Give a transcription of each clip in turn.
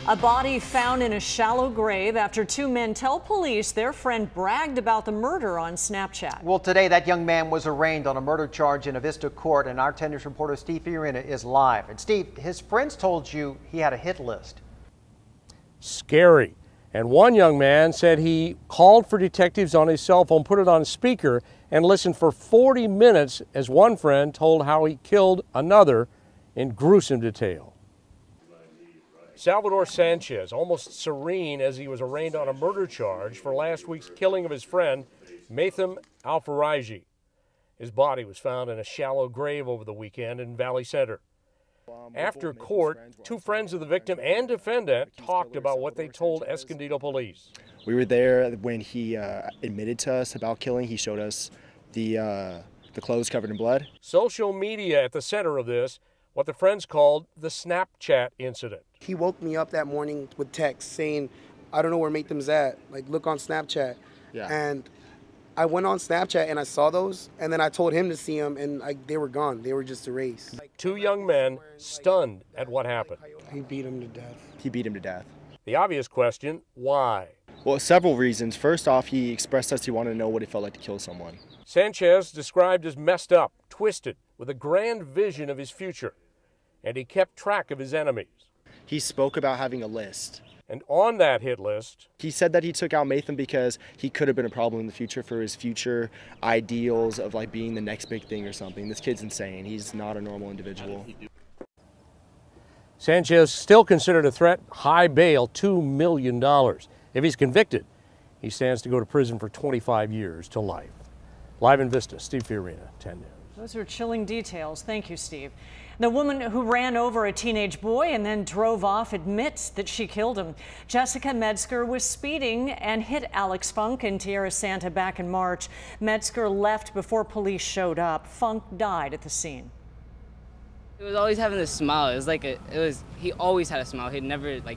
A body found in a shallow grave after two men tell police their friend bragged about the murder on Snapchat. Well, today that young man was arraigned on a murder charge in a Vista court, and our 10 News reporter Steve Fiorina is live. And Steve, his friends told you he had a hit list. Scary. And one young man said he called for detectives on his cell phone, put it on speaker, and listened for 40 minutes as one friend told how he killed another in gruesome detail. Salvador Sanchez, almost serene as he was arraigned on a murder charge for last week's killing of his friend, Matham Alfaraji. His body was found in a shallow grave over the weekend in Valley Center. After court, two friends of the victim and defendant talked about what they told Escondido police. We were there when he admitted to us about killing. He showed us the clothes covered in blood. Social media at the center of this, what the friends called the Snapchat incident. He woke me up that morning with texts saying, I don't know where Matham's at, like look on Snapchat. Yeah. And I went on Snapchat and I saw those, and then I told him to see them, and they were gone. They were just erased. Two young men stunned at what happened. He beat him to death. He beat him to death. The obvious question, why? Well, several reasons. First off, he expressed to us he wanted to know what it felt like to kill someone. Sanchez described as messed up, twisted, with a grand vision of his future, and he kept track of his enemies. He spoke about having a list. And on that hit list, he said that he took out Matham because he could have been a problem in the future for his future ideals of like being the next big thing or something. This kid's insane. He's not a normal individual. Sanchez still considered a threat, high bail, $2 million. If he's convicted, he stands to go to prison for 25 years to life. Live in Vista, Steve Fiorina, 10 News. Those are chilling details. Thank you, Steve. The woman who ran over a teenage boy and then drove off admits that she killed him. Jessica Metzger was speeding and hit Alex Funk and Tierra Santa back in March. Metzger left before police showed up. Funk died at the scene. He was always having this smile. It was like he always had a smile. It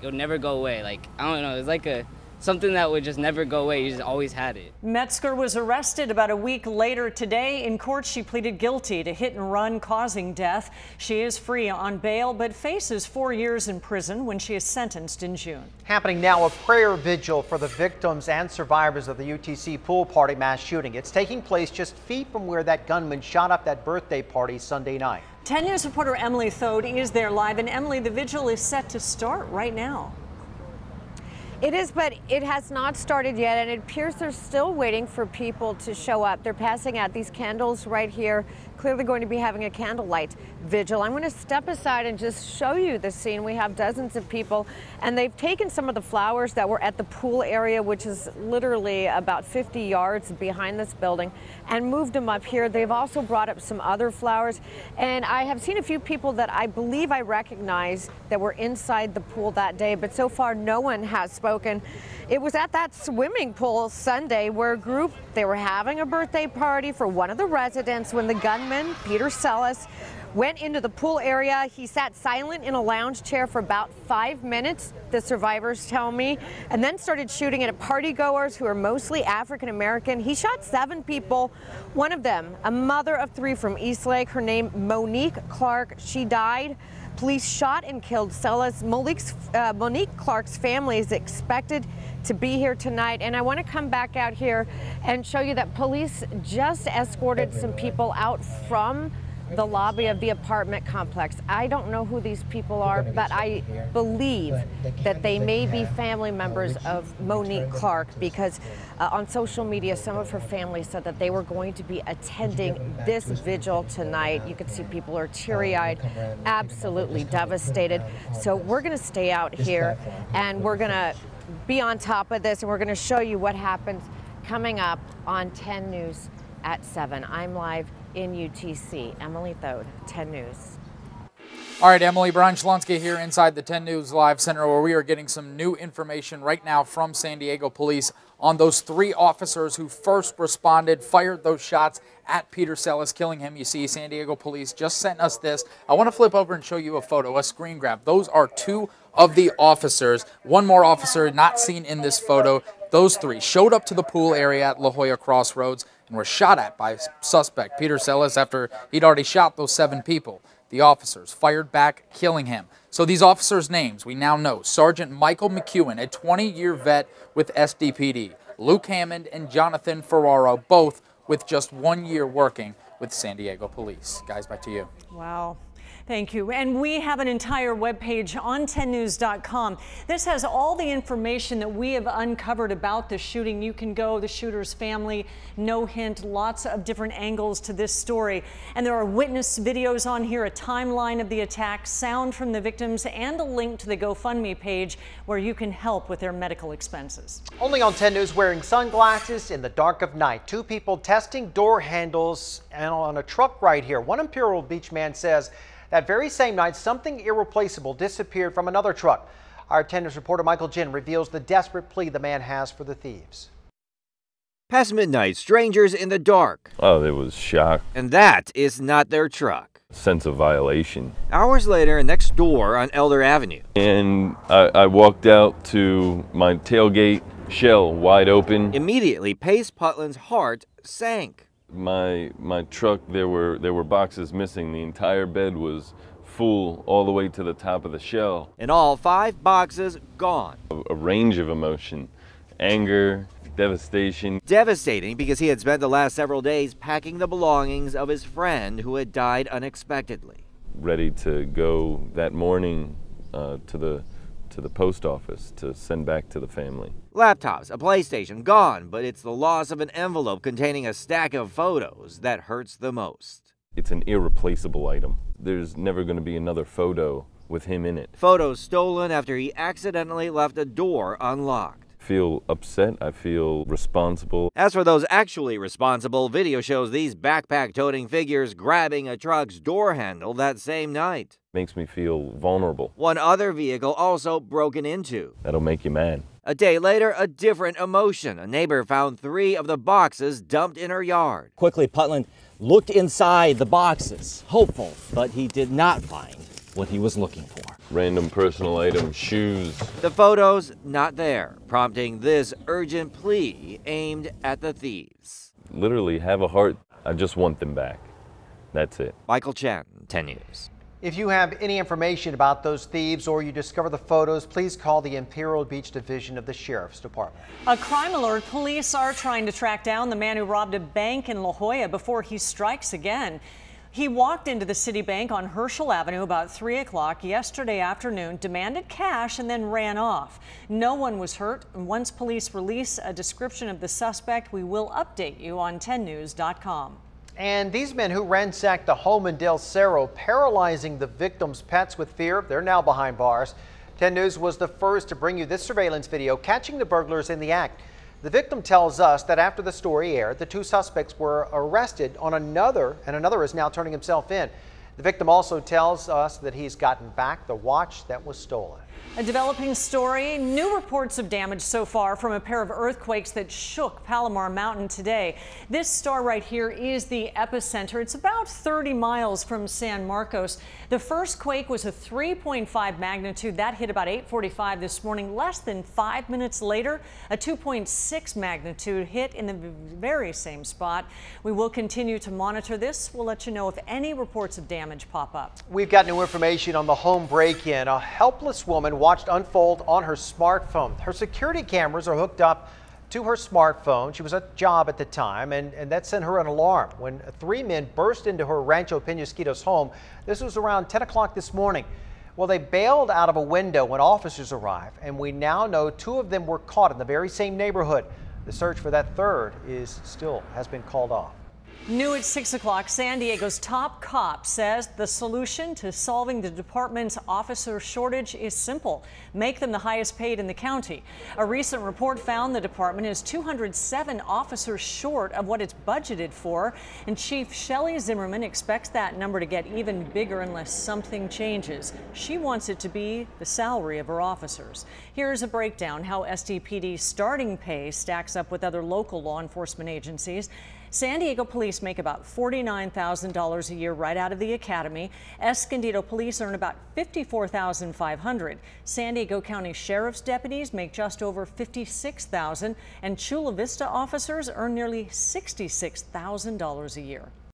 would never go away. Like, I don't know, it was like something that would just never go away. He just always had it. Metzger was arrested about a week later today. In court, she pleaded guilty to hit and run causing death. She is free on bail, but faces 4 years in prison when she is sentenced in June. Happening now, a prayer vigil for the victims and survivors of the UTC pool party mass shooting. It's taking place just feet from where that gunman shot up that birthday party Sunday night. 10 News reporter Emily Thode is there live. And Emily, the vigil is set to start right now. It is, but it has not started yet, and it appears they're still waiting for people to show up. They're passing out these candles right here, clearly going to be having a candlelight vigil. I'm going to step aside and just show you the scene. We have dozens of people, and they've taken some of the flowers that were at the pool area, which is literally about 50 yards behind this building, and moved them up here. They've also brought up some other flowers, and I have seen a few people that I believe I recognize that were inside the pool that day, but so far no one has spoken. It was at that swimming pool Sunday where a group, they were having a birthday party for one of the residents when the gunman, Peter Sellis, went into the pool area. He sat silent in a lounge chair for about 5 minutes, the survivors tell me, and then started shooting at partygoers who are mostly African American. He shot 7 people, one of them a mother of 3 from Eastlake, her name Monique Clark. She died. Police shot and killed Sellis. Monique Clark's family is expected to be here tonight, and I want to come back out here and show you that police just escorted some people out from the lobby of the apartment complex. I don't know who these people are, but I believe that they may be family members of Monique Clark, because on social media, some of her family said that they were going to be attending this vigil tonight. You can see people are teary-eyed, absolutely devastated. So we're going to stay out here, and we're going to be on top of this, and we're going to show you what happens coming up on 10 News at 7. I'm live in UTC. Emily Thode, 10 News. All right, Emily, Brian Shlonsky here inside the 10 News Live Center, where we are getting some new information right now from San Diego Police on those 3 officers who first responded, fired those shots at Peter Sellis, killing him. You see, San Diego Police just sent us this. I want to flip over and show you a photo, a screen grab. Those are 2 of the officers. One more officer not seen in this photo. Those 3 showed up to the pool area at La Jolla Crossroads and were shot at by suspect Peter Sellis after he'd already shot those 7 people. The officers fired back, killing him. So these officers' names we now know: Sergeant Michael McEwen, a 20-year vet with SDPD, Luke Hammond and Jonathan Ferraro, both with just 1 year working with San Diego Police. Guys, back to you. Wow. Thank you. And we have an entire webpage on 10news.com. This has all the information that we have uncovered about the shooting. You can go, the shooter's family, no hint, lots of different angles to this story. And there are witness videos on here, a timeline of the attack, sound from the victims, and a link to the GoFundMe page where you can help with their medical expenses. Only on 10 News, wearing sunglasses in the dark of night. Two people testing door handles and on a truck right here. One Imperial Beach man says that very same night, something irreplaceable disappeared from another truck. Our 10 News reporter Michael Jin reveals the desperate plea the man has for the thieves. Past midnight, strangers in the dark. Oh, there was shock. And that is not their truck. Sense of violation. Hours later, next door on Elder Avenue. And I walked out to my tailgate, shell wide open. Immediately, Pace Putland's heart sank. My truck, there were boxes missing. The entire bed was full all the way to the top of the shell. In all, 5 boxes gone. A range of emotion: anger, devastation. Devastating because he had spent the last several days packing the belongings of his friend who had died unexpectedly. Ready to go that morning to the post office to send back to the family. Laptops, a PlayStation, gone, but it's the loss of an envelope containing a stack of photos that hurts the most. It's an irreplaceable item. There's never going to be another photo with him in it. Photos stolen after he accidentally left a door unlocked. I feel upset. I feel responsible. As for those actually responsible, video shows these backpack-toting figures grabbing a truck's door handle that same night. Makes me feel vulnerable. One other vehicle also broken into. That'll make you mad. A day later, a different emotion. A neighbor found 3 of the boxes dumped in her yard. Quickly, Putland looked inside the boxes, hopeful, but he did not find what he was looking for. Random personal items, shoes. The photos not there, prompting this urgent plea aimed at the thieves. Literally have a heart. I just want them back. That's it. Michael Chen, 10 News. If you have any information about those thieves or you discover the photos, please call the Imperial Beach Division of the Sheriff's Department. A crime alert. Police are trying to track down the man who robbed a bank in La Jolla before he strikes again. He walked into the City Bank on Herschel Avenue about 3 o'clock yesterday afternoon, demanded cash, and then ran off. No one was hurt. Once police release a description of the suspect, we will update you on 10news.com. And these men who ransacked the home in Del Cerro, paralyzing the victims' pets with fear, they're now behind bars. 10 News was the first to bring you this surveillance video catching the burglars in the act. The victim tells us that after the story aired, the 2 suspects were arrested on another, and another is now turning himself in. The victim also tells us that he's gotten back the watch that was stolen. A developing story. New reports of damage so far from a pair of earthquakes that shook Palomar Mountain today. This star right here is the epicenter. It's about 30 miles from San Marcos. The first quake was a 3.5 magnitude. That hit about 8:45 this morning. Less than 5 minutes later, a 2.6 magnitude hit in the very same spot. We will continue to monitor this. We'll let you know if any reports of damage pop up. We've got new information on the home break-in. A helpless woman watched unfold on her smartphone. Her security cameras are hooked up to her smartphone. She was at a job at the time, and that sent her an alarm when 3 men burst into her Rancho Penasquitos home. This was around 10 o'clock this morning. Well, they bailed out of a window when officers arrived, and we now know 2 of them were caught in the very same neighborhood. The search for that third has been called off. New at 6 o'clock, San Diego's top cop says the solution to solving the department's officer shortage is simple. Make them the highest paid in the county. A recent report found the department is 207 officers short of what it's budgeted for, and Chief Shelley Zimmerman expects that number to get even bigger unless something changes. She wants it to be the salary of her officers. Here's a breakdown how SDPD starting pay stacks up with other local law enforcement agencies. San Diego police make about $49,000 a year right out of the academy. Escondido police earn about $54,500. San Diego County Sheriff's deputies make just over $56,000, and Chula Vista officers earn nearly $66,000 a year.